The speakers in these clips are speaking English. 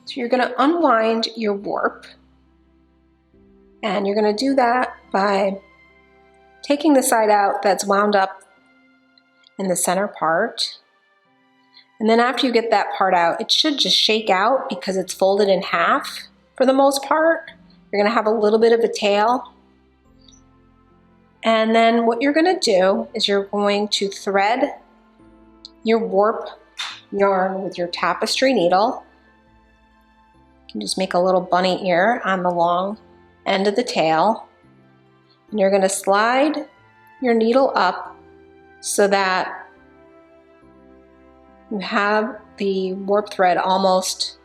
So you're going to unwind your warp, and you're going to do that by taking the side out that's wound up in the center part. And then after you get that part out, it should just shake out because it's folded in half for the most part. You're going to have a little bit of a tail. And then what you're going to do is you're going to thread your warp yarn with your tapestry needle. You can just make a little bunny ear on the long end of the tail. And you're going to slide your needle up so that you have the warp thread almost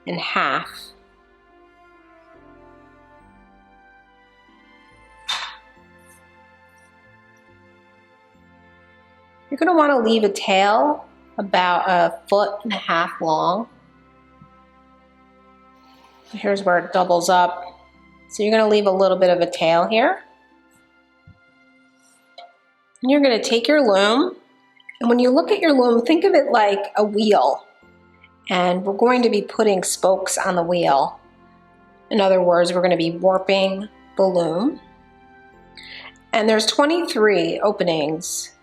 in half. You're going to want to leave a tail about 1.5 feet long. Here's where it doubles up. So you're going to leave a little bit of a tail here. And you're going to take your loom, and when you look at your loom, think of it like a wheel. And we're going to be putting spokes on the wheel. In other words, we're going to be warping the loom. And there's 23 openings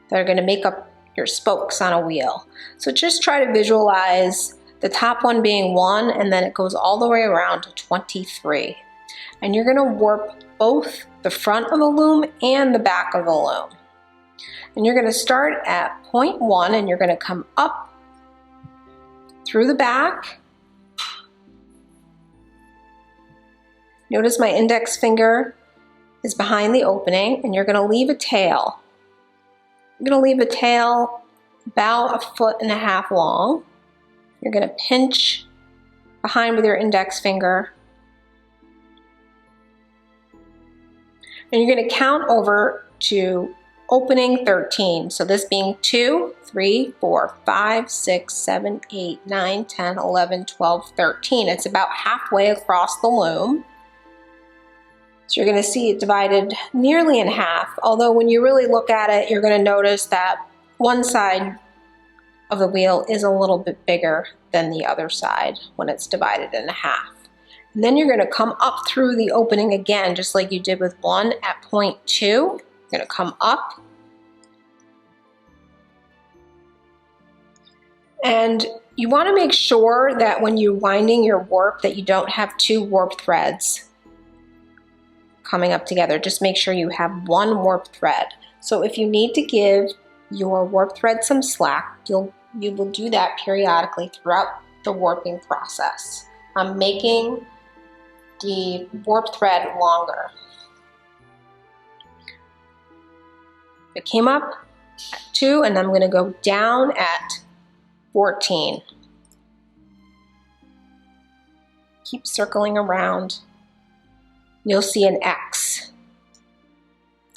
that are going to make up your spokes on a wheel. So just try to visualize the top one being 1, and then it goes all the way around to 23. And you're going to warp both the front of the loom and the back of the loom. And you're going to start at point 1, and you're going to come up through the back. Notice my index finger is behind the opening, and you're going to leave a tail. You're going to leave a tail about 1.5 feet long. You're going to pinch behind with your index finger. And you're going to count over to opening 13. So this being 2, 3, 4, 5, 6, 7, 8, 9, 10, 11, 12, 13. It's about halfway across the loom. So you're going to see it divided nearly in half, although when you really look at it, you're going to notice that one side of the wheel is a little bit bigger than the other side when it's divided in half. And then you're going to come up through the opening again, just like you did with 1 at point 2. You're going to come up. And you want to make sure that when you're winding your warp that you don't have 2 warp threads coming up together. Just make sure you have 1 warp thread. So if you need to give your warp thread some slack, you will do that periodically throughout the warping process. I'm making the warp thread longer. I came up at 2, and I'm going to go down at 14. Keep circling around. You'll see an X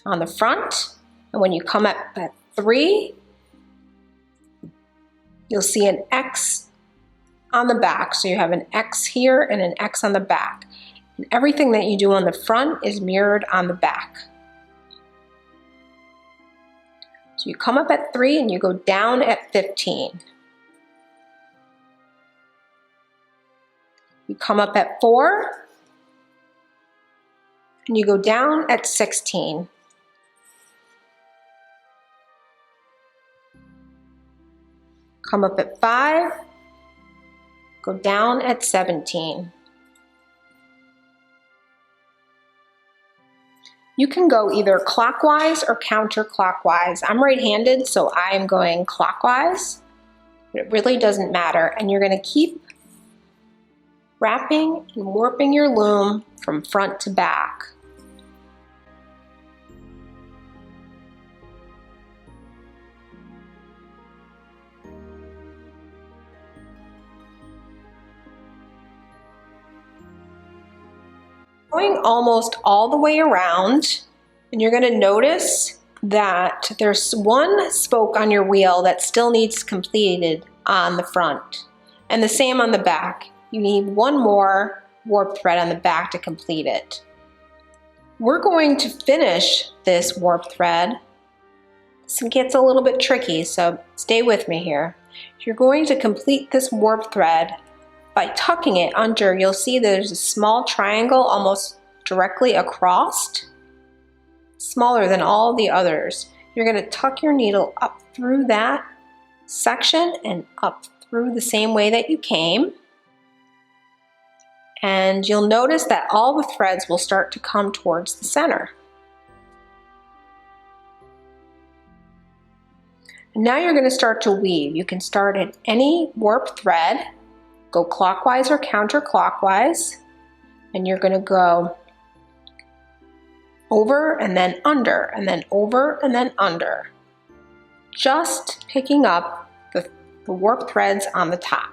on the front, and when you come up at 3, you'll see an X on the back. So you have an X here and an X on the back. And everything that you do on the front is mirrored on the back. So you come up at 3 and you go down at 15. You come up at 4 and you go down at 16. Come up at 5, go down at 17. You can go either clockwise or counterclockwise. I'm right-handed, so I'm going clockwise, but it really doesn't matter. And you're going to keep wrapping and warping your loom from front to back. Going almost all the way around, and you're going to notice that there's 1 spoke on your wheel that still needs completed on the front, and the same on the back. You need 1 more warp thread on the back to complete it. We're going to finish this warp thread. This gets a little bit tricky, so stay with me here. You're going to complete this warp thread by tucking it under, you'll see there's a small triangle almost directly across, smaller than all the others. You're going to tuck your needle up through that section and up through the same way that you came. And you'll notice that all the threads will start to come towards the center. And now you're going to start to weave. You can start at any warp thread, go clockwise or counterclockwise, and you're going to go over and then under, and then over and then under, just picking up the warp threads on the top.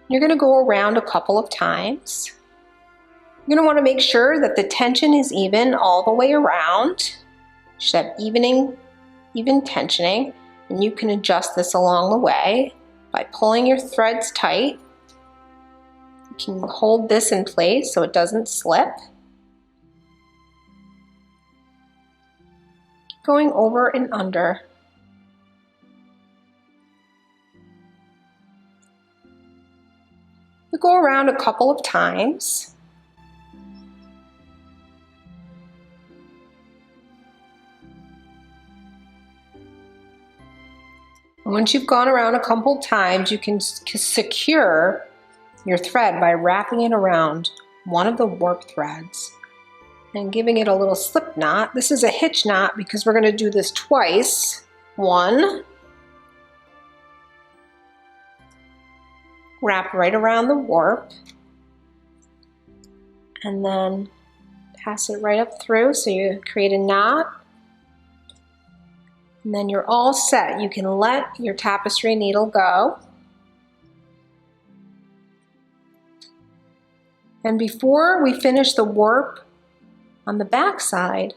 You're going to go around a couple of times. You're going to want to make sure that the tension is even all the way around. You should have even tensioning, and you can adjust this along the way by pulling your threads tight. You can hold this in place so it doesn't slip. Keep going over and under. We go around a couple of times. Once you've gone around a couple of times, you can secure your thread by wrapping it around one of the warp threads and giving it a little slip knot. This is a hitch knot because we're going to do this twice. One, wrap right around the warp, and then pass it right up through so you create a knot. And then you're all set. You can let your tapestry needle go. And before we finish the warp on the back side,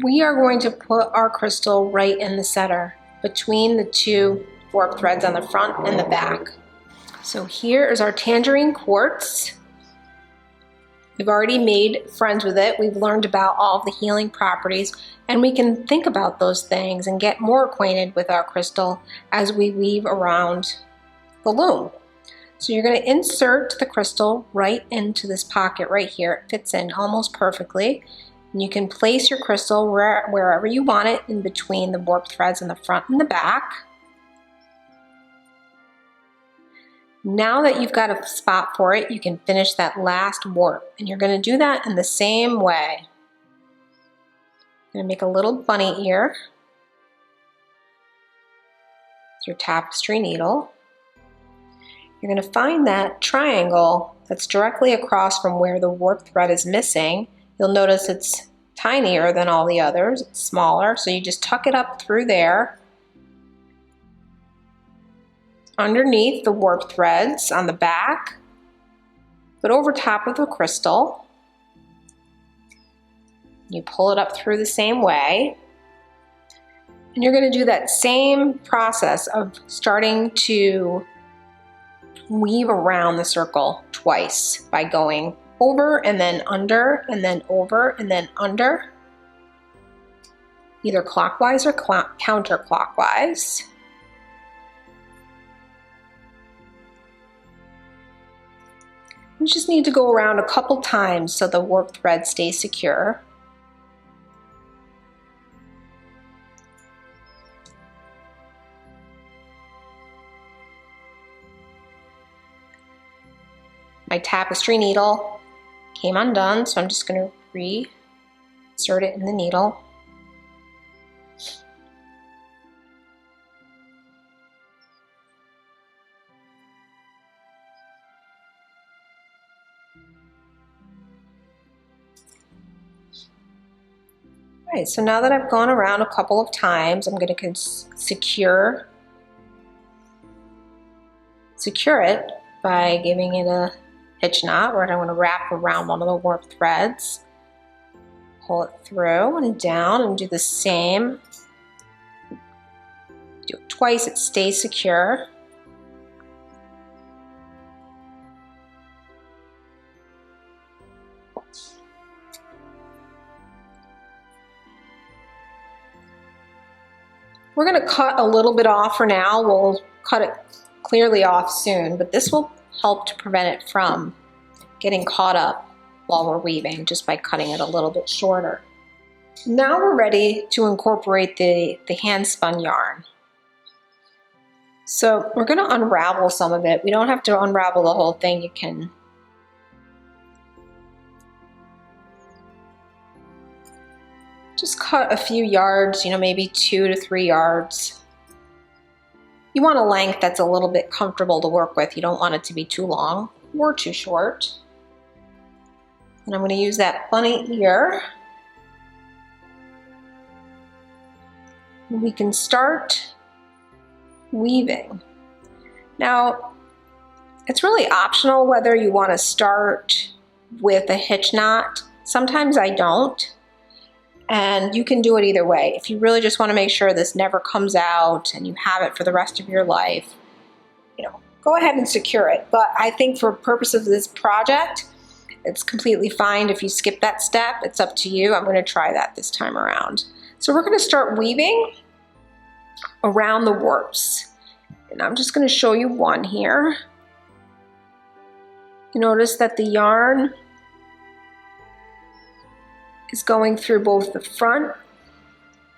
we are going to put our crystal right in the center between the two warp threads on the front and the back. So here is our tangerine quartz. We've already made friends with it. We've learned about all of the healing properties, and we can think about those things and get more acquainted with our crystal as we weave around the loom. So you're going to insert the crystal right into this pocket right here. It fits in almost perfectly. And you can place your crystal wherever you want it in between the warp threads in the front and the back. Now that you've got a spot for it, you can finish that last warp. And you're going to do that in the same way. I'm going to make a little bunny ear with your tapestry needle. You're going to find that triangle that's directly across from where the warp thread is missing. You'll notice it's tinier than all the others. It's smaller, so you just tuck it up through there, underneath the warp threads on the back, but over top of the crystal. You pull it up through the same way. And you're going to do that same process of starting to weave around the circle twice by going over and then under and then over and then under, either clockwise or counterclockwise. You just need to go around a couple times so the warp thread stays secure. My tapestry needle came undone, so I'm just going to reinsert it in the needle. All right, so now that I've gone around a couple of times, I'm going to secure it by giving it a hitch knot, where I want to wrap around one of the warp threads, pull it through and down, and do the same. Do it twice, it stays secure. We're going to cut a little bit off for now. We'll cut it clearly off soon, but this will help to prevent it from getting caught up while we're weaving just by cutting it a little bit shorter. Now we're ready to incorporate the hand spun yarn. So we're going to unravel some of it. We don't have to unravel the whole thing. You can just cut a few yards, maybe 2 to 3 yards. You want a length that's a little bit comfortable to work with. You don't want it to be too long or too short. And I'm going to use that bunny ear. We can start weaving. Now, it's really optional whether you want to start with a hitch knot. Sometimes I don't. And you can do it either way. If you really just want to make sure this never comes out and you have it for the rest of your life, go ahead and secure it. But I think for purposes of this project, it's completely fine if you skip that step. It's up to you. I'm going to try that this time around. So we're going to start weaving around the warps. And I'm just going to show you one here. You notice that the yarn is going through both the front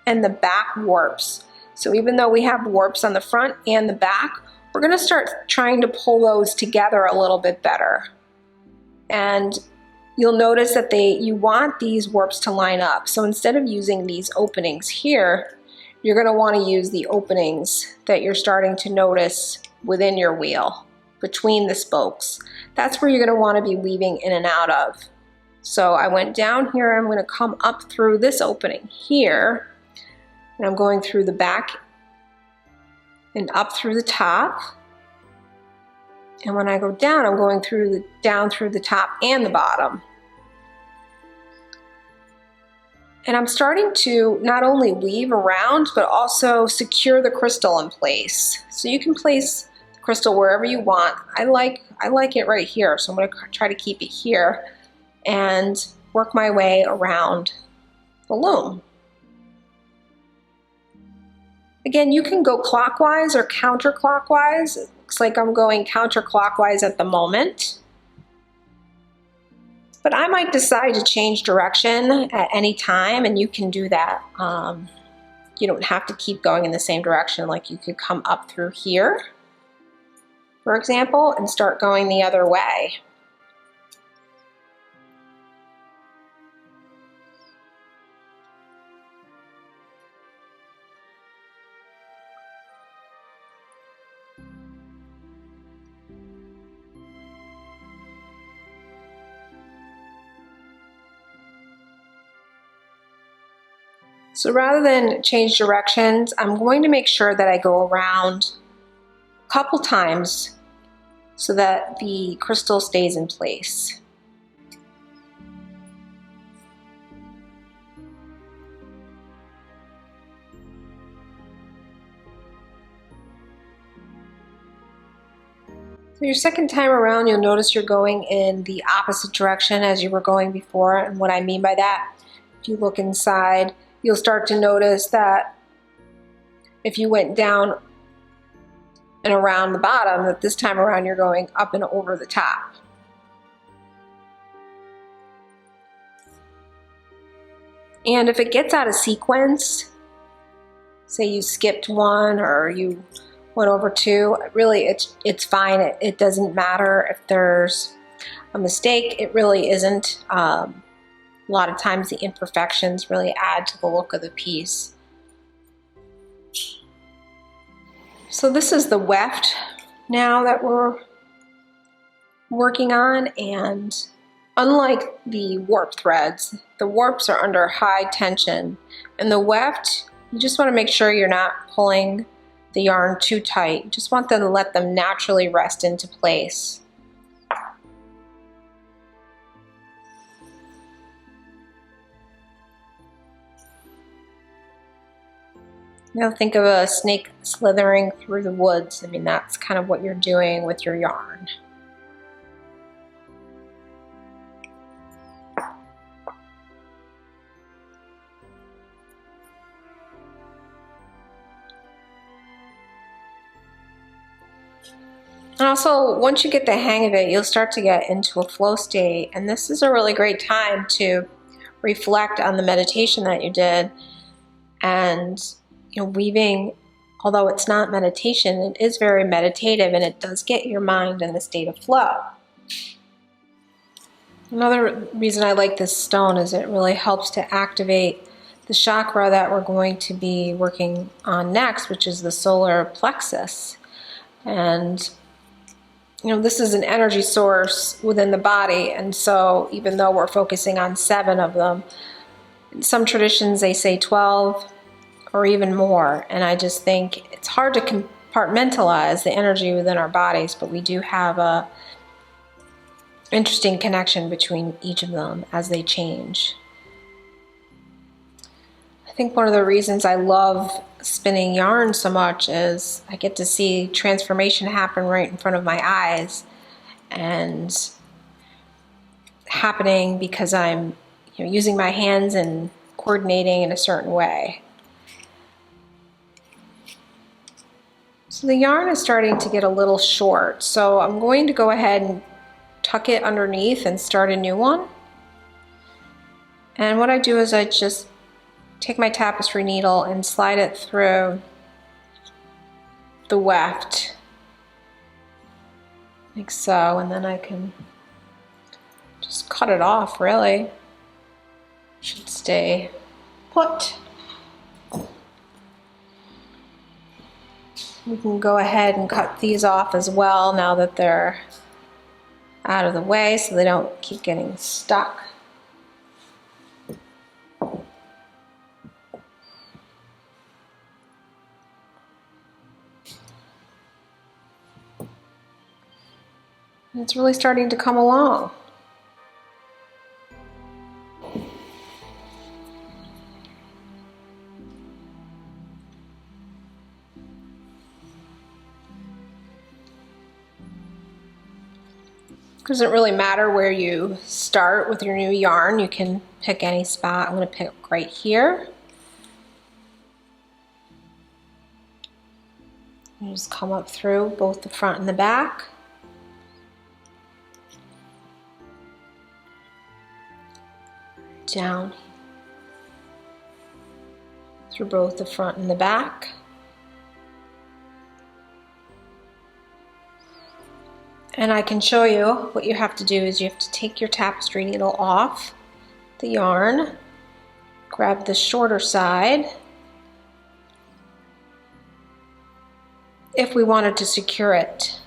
and the back warps. So even though we have warps on the front and the back, we're going to start trying to pull those together a little bit better. And you'll notice that you want these warps to line up. So instead of using these openings here, you're going to want to use the openings that you're starting to notice within your wheel, between the spokes. That's where you're going to want to be weaving in and out of. So I went down here, I'm going to come up through this opening here, and I'm going through the back and up through the top. And when I go down, I'm going down through the top and the bottom. And I'm starting to not only weave around, but also secure the crystal in place. So you can place the crystal wherever you want. I like it right here, so I'm going to try to keep it here and work my way around the loom. Again, you can go clockwise or counterclockwise. It looks like I'm going counterclockwise at the moment. But I might decide to change direction at any time, and you can do that. You don't have to keep going in the same direction. Like you could come up through here, for example, and start going the other way. So rather than change directions, I'm going to make sure that I go around a couple times so that the crystal stays in place. So your second time around, you'll notice you're going in the opposite direction as you were going before. And what I mean by that, if you look inside, you'll start to notice that if you went down and around the bottom, that this time around you're going up and over the top. And if it gets out of sequence, say you skipped one or you went over two, really it's fine. It doesn't matter if there's a mistake. It really isn't. A lot of times the imperfections really add to the look of the piece. So this is the weft now that we're working on, and unlike the warp threads, the warps are under high tension, and the weft, you just want to make sure you're not pulling the yarn too tight. You just want them to let them naturally rest into place. Think of a snake slithering through the woods. I mean, that's kind of what you're doing with your yarn. And also, once you get the hang of it, you'll start to get into a flow state. And this is a really great time to reflect on the meditation that you did. And, you know, weaving, although it's not meditation, it is very meditative, and it does get your mind in the state of flow. Another reason I like this stone is it really helps to activate the chakra that we're going to be working on next, which is the solar plexus. And you know, this is an energy source within the body, and so even though we're focusing on 7 of them, in some traditions they say 12 or even more, and I just think it's hard to compartmentalize the energy within our bodies, but we do have a interesting connection between each of them as they change. I think one of the reasons I love spinning yarn so much is I get to see transformation happen right in front of my eyes, and happening because I'm, you know, using my hands and coordinating in a certain way. So the yarn is starting to get a little short, so I'm going to go ahead and tuck it underneath and start a new one. And what I do is I just take my tapestry needle and slide it through the weft, like so, and then I can just cut it off, really. Should stay put. We can go ahead and cut these off as well now that they're out of the way so they don't keep getting stuck. And it's really starting to come along. It doesn't really matter where you start with your new yarn. You can pick any spot. I'm going to pick right here. You just come up through both the front and the back. Down through both the front and the back. And I can show you what you have to do is you have to take your tapestry needle off the yarn, grab the shorter side. If we wanted to secure it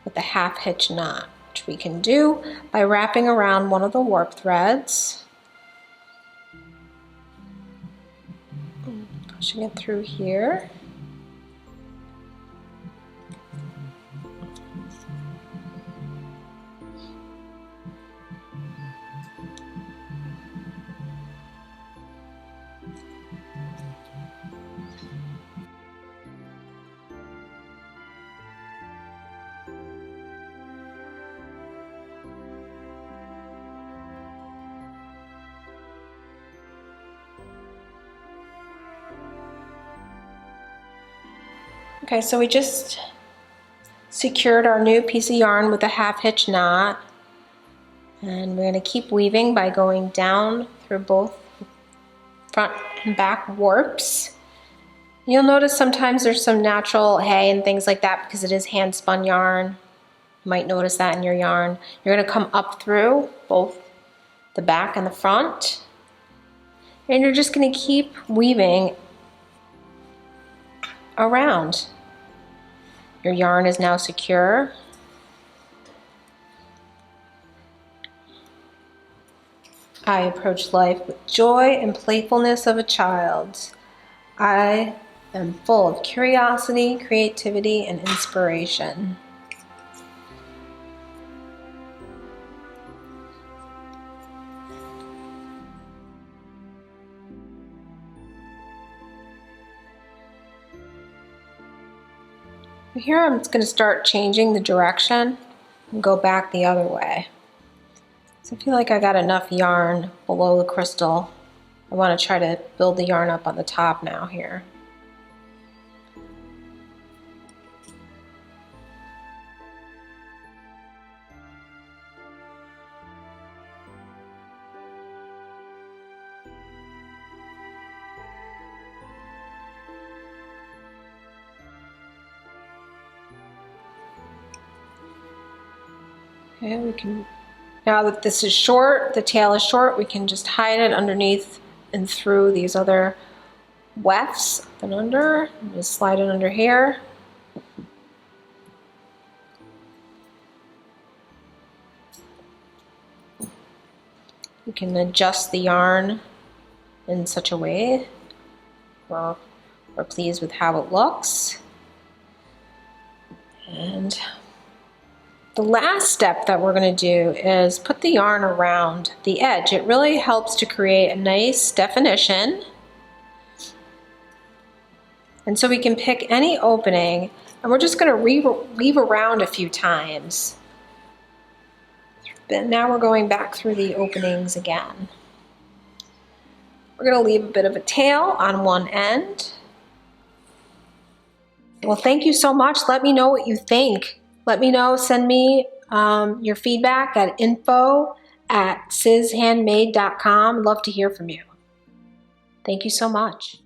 with a half hitch knot, which we can do by wrapping around one of the warp threads, pushing it through here. Okay, so we just secured our new piece of yarn with a half hitch knot, and we're going to keep weaving by going down through both front and back warps. You'll notice sometimes there's some natural hay and things like that because it is hand spun yarn. You might notice that in your yarn. You're going to come up through both the back and the front, and you're just going to keep weaving around. Your yarn is now secure. I approach life with joy and playfulness of a child. I am full of curiosity, creativity, and inspiration. Here I'm going to start changing the direction and go back the other way. So I feel like I got enough yarn below the crystal. I want to try to build the yarn up on the top now here. Okay, we can, now that this is short, the tail is short, we can just hide it underneath and through these other wefts up and under. Just slide it under here. You can adjust the yarn in such a way we're pleased with how it looks. And the last step that we're going to do is put the yarn around the edge. It really helps to create a nice definition. And so we can pick any opening, and we're just going to weave around a few times. But now we're going back through the openings again. We're going to leave a bit of a tail on one end. Well, thank you so much. Let me know what you think. Let me know, send me your feedback at info@sizzhandmade.com. Love to hear from you. Thank you so much.